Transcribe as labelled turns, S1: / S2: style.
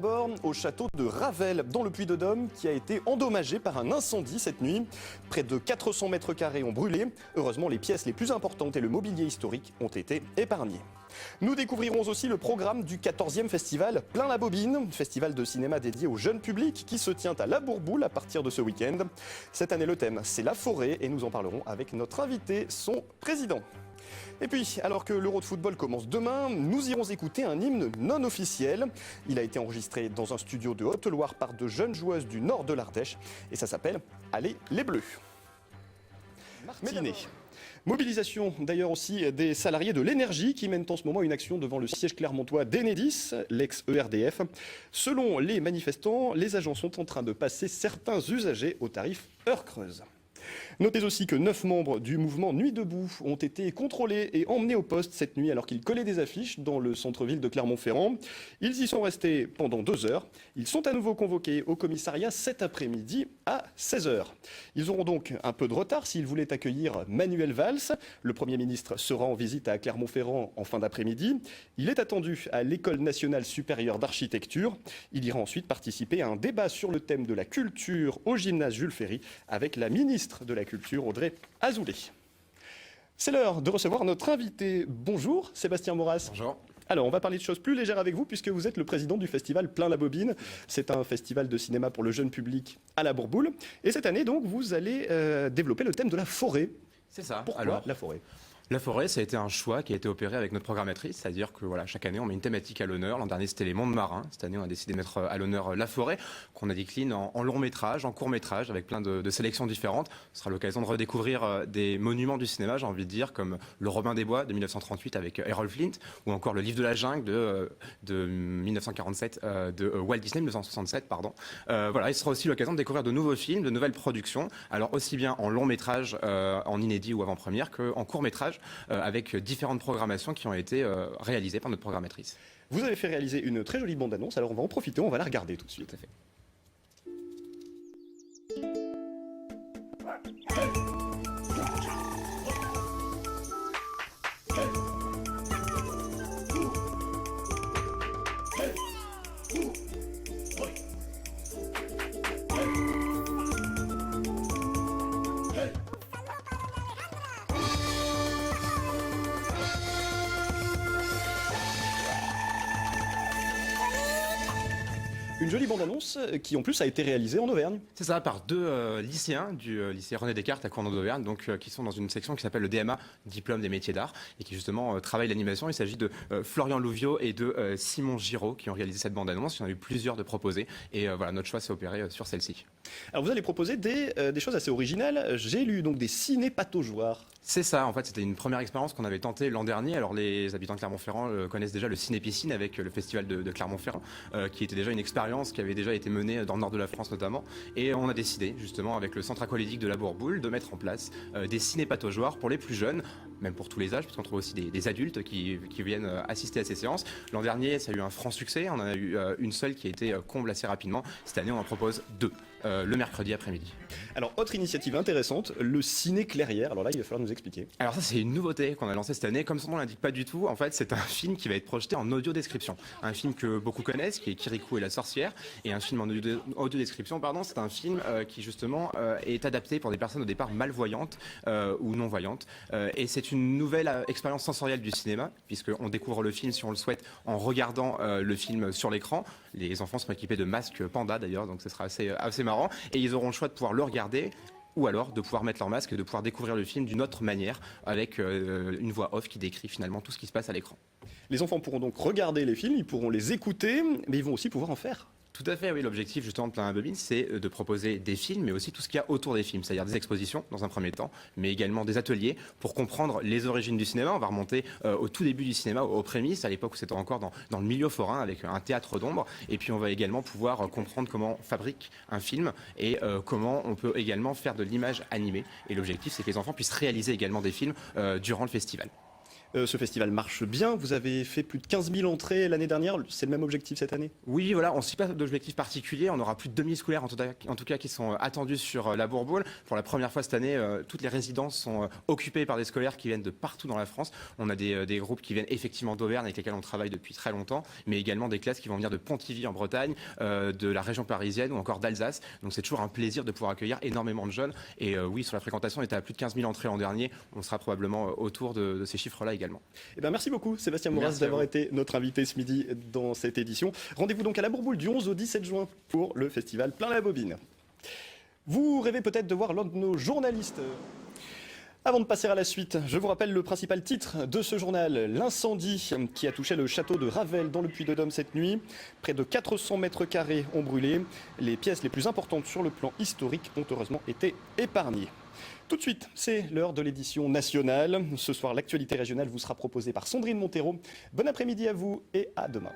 S1: d'abord au château de Ravel, dans le Puy-de-Dôme, qui a été endommagé par un incendie cette nuit. Près de 400 mètres carrés ont brûlé. Heureusement, les pièces les plus importantes et le mobilier historique ont été épargnés. Nous découvrirons aussi le programme du 14e festival Plein la Bobine, festival de cinéma dédié au jeune public qui se tient à La Bourboule à partir de ce week-end. Cette année, le thème, c'est la forêt et nous en parlerons avec notre invité, son président. Et puis, alors que l'Euro de football commence demain, nous irons écouter un hymne non officiel. Il a été enregistré dans un studio de Haute-Loire par de jeunes joueuses du nord de l'Ardèche et ça s'appelle « Allez les Bleus ». Martinet. Mobilisation d'ailleurs aussi des salariés de l'énergie qui mènent en ce moment une action devant le siège clermontois d'Enedis, l'ex-ERDF. Selon les manifestants, les agents sont en train de passer certains usagers au tarif heure creuse. Notez aussi que 9 membres du mouvement Nuit debout ont été contrôlés et emmenés au poste cette nuit alors qu'ils collaient des affiches dans le centre-ville de Clermont-Ferrand. Ils y sont restés pendant 2 heures. Ils sont à nouveau convoqués au commissariat cet après-midi à 16 h. Ils auront donc un peu de retard s'ils voulaient accueillir Manuel Valls. Le Premier ministre sera en visite à Clermont-Ferrand en fin d'après-midi. Il est attendu à l'École nationale supérieure d'architecture. Il ira ensuite participer à un débat sur le thème de la culture au gymnase Jules Ferry avec la ministre de la Culture, Audrey Azoulay. C'est l'heure de recevoir notre invité. Bonjour, Sébastien Moras.
S2: Bonjour.
S1: Alors, on va parler de choses plus légères avec vous puisque vous êtes le président du festival Plein la Bobine. C'est un festival de cinéma pour le jeune public à la Bourboule. Et cette année, donc, vous allez développer le thème de la forêt.
S2: C'est ça.
S1: Pourquoi
S2: Alors,
S1: la forêt ?
S2: La forêt, ça a été un choix qui a été opéré avec notre programmatrice, c'est-à-dire que voilà, chaque année, on met une thématique à l'honneur. L'an dernier, c'était les mondes marins. Cette année, on a décidé de mettre à l'honneur la forêt, qu'on a décline en long métrage, en court métrage, avec plein de sélections différentes. Ce sera l'occasion de redécouvrir des monuments du cinéma, j'ai envie de dire, comme le Robin des Bois de 1938 avec Errol Flint, ou encore le Livre de la jungle de 1947 de Walt Disney, 1967, pardon. Voilà, il sera aussi l'occasion de découvrir de nouveaux films, de nouvelles productions, alors aussi bien en long métrage, en inédit ou avant-première, qu'en court métrage, avec différentes programmations qui ont été réalisées par notre programmatrice.
S1: Vous avez fait réaliser une très jolie bande-annonce, alors on va en profiter, on va la regarder tout de suite.
S2: Tout à fait.
S1: Une jolie bande-annonce qui en plus a été réalisée en Auvergne.
S2: C'est ça, par 2 lycéens du lycée René Descartes à Cournon d'Auvergne, donc qui sont dans une section qui s'appelle le DMA, Diplôme des métiers d'art, et qui justement travaillent l'animation. Il s'agit de Florian Louviot et de Simon Giraud qui ont réalisé cette bande-annonce. Il y en a eu plusieurs de proposées, et voilà, notre choix s'est opéré sur celle-ci.
S1: Alors vous allez proposer des choses assez originales. J'ai lu donc des ciné-pataugeoires.
S2: C'est ça, en fait, c'était une première expérience qu'on avait tentée l'an dernier. Alors les habitants de Clermont-Ferrand connaissent déjà le ciné-piscine avec le festival de Clermont-Ferrand, qui était déjà une expérience qui avait déjà été menée dans le nord de la France notamment. Et on a décidé, justement, avec le centre aqualédique de la Bourboule, de mettre en place des ciné-pataugeoires pour les plus jeunes, même pour tous les âges, parce qu'on trouve aussi des adultes qui viennent assister à ces séances. L'an dernier, ça a eu un franc succès. On en a eu une seule qui a été comble assez rapidement. Cette année, on en propose 2. Le mercredi après-midi.
S1: Alors, autre initiative intéressante, le ciné clairière. Alors là, il va falloir nous expliquer.
S2: Alors ça, c'est une nouveauté qu'on a lancée cette année. Comme son nom l'indique pas du tout, en fait, c'est un film qui va être projeté en audio-description. Un film que beaucoup connaissent, qui est Kirikou et la sorcière. Et un film en audio-description, pardon, c'est un film qui, justement, est adapté pour des personnes au départ malvoyantes ou non-voyantes. Et c'est une nouvelle expérience sensorielle du cinéma, puisqu'on découvre le film, si on le souhaite, en regardant le film sur l'écran. Les enfants seront équipés de masques panda, d'ailleurs, donc ce sera assez marrant. Et ils auront le choix de pouvoir le regarder ou alors de pouvoir mettre leur masque et de pouvoir découvrir le film d'une autre manière avec une voix off qui décrit finalement tout ce qui se passe à l'écran.
S1: Les enfants pourront donc regarder les films, ils pourront les écouter, mais ils vont aussi pouvoir en faire.
S2: Tout à fait, oui. L'objectif justement de Plein la Bobine, c'est de proposer des films, mais aussi tout ce qu'il y a autour des films, c'est-à-dire des expositions dans un premier temps, mais également des ateliers pour comprendre les origines du cinéma. On va remonter au tout début du cinéma, aux prémices, à l'époque où c'était encore dans le milieu forain, avec un théâtre d'ombre. Et puis on va également pouvoir comprendre comment on fabrique un film et comment on peut également faire de l'image animée. Et l'objectif, c'est que les enfants puissent réaliser également des films durant le festival.
S1: Ce festival marche bien, vous avez fait plus de 15 000 entrées l'année dernière, c'est le même objectif cette année?
S2: Oui, voilà, on ne suit pas d'objectif particulier. On aura plus de 2000 scolaires en tout cas qui sont attendus sur la Bourboule. Pour la première fois cette année, toutes les résidences sont occupées par des scolaires qui viennent de partout dans la France. On a des groupes qui viennent effectivement d'Auvergne avec lesquels on travaille depuis très longtemps, mais également des classes qui vont venir de Pontivy en Bretagne, de la région parisienne ou encore d'Alsace. Donc c'est toujours un plaisir de pouvoir accueillir énormément de jeunes. Et oui, sur la fréquentation, on était à plus de 15 000 entrées l'an dernier. On sera probablement autour de ces chiffres-là également.
S1: Eh ben, merci beaucoup Sébastien Moras d'avoir été notre invité ce midi dans cette édition. Rendez-vous donc à la Bourboule du 11 au 17 juin pour le festival Plein la Bobine. Vous rêvez peut-être de voir l'un de nos journalistes. Avant de passer à la suite, je vous rappelle le principal titre de ce journal, l'incendie qui a touché le château de Ravel dans le Puy-de-Dôme cette nuit. Près de 400 mètres carrés ont brûlé. Les pièces les plus importantes sur le plan historique ont heureusement été épargnées. Tout de suite, c'est l'heure de l'édition nationale. Ce soir, l'actualité régionale vous sera proposée par Sandrine Montero. Bon après-midi à vous et à demain.